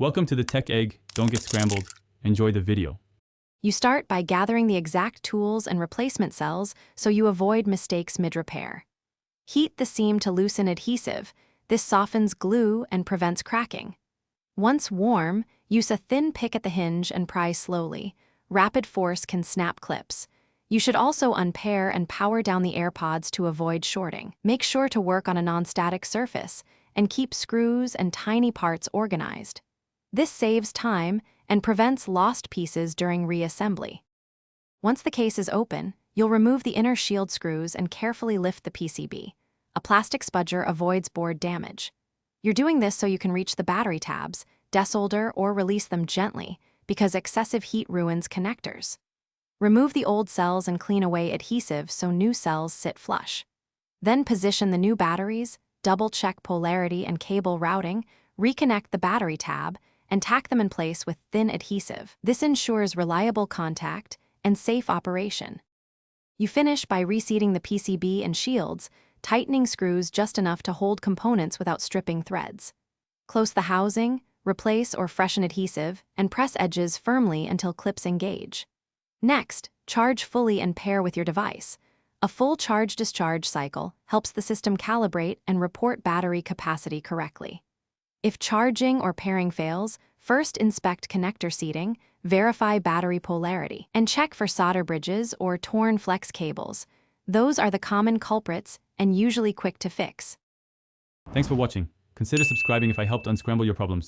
Welcome to the Tech Egg. Don't get scrambled. Enjoy the video. You start by gathering the exact tools and replacement cells so you avoid mistakes mid-repair. Heat the seam to loosen adhesive. This softens glue and prevents cracking. Once warm, use a thin pick at the hinge and pry slowly. Rapid force can snap clips. You should also unpair and power down the AirPods to avoid shorting. Make sure to work on a non-static surface and keep screws and tiny parts organized. This saves time and prevents lost pieces during reassembly. Once the case is open, you'll remove the inner shield screws and carefully lift the PCB. A plastic spudger avoids board damage. You're doing this so you can reach the battery tabs, desolder or release them gently because excessive heat ruins connectors. Remove the old cells and clean away adhesive so new cells sit flush. Then position the new batteries, double-check polarity and cable routing, reconnect the battery tab, and tack them in place with thin adhesive. This ensures reliable contact and safe operation. You finish by reseating the PCB and shields, tightening screws just enough to hold components without stripping threads. Close the housing, replace or freshen adhesive, and press edges firmly until clips engage. Next, charge fully and pair with your device. A full charge-discharge cycle helps the system calibrate and report battery capacity correctly. If charging or pairing fails, first inspect connector seating, verify battery polarity, and check for solder bridges or torn flex cables. Those are the common culprits and usually quick to fix. Thanks for watching. Consider subscribing if I helped unscramble your problems.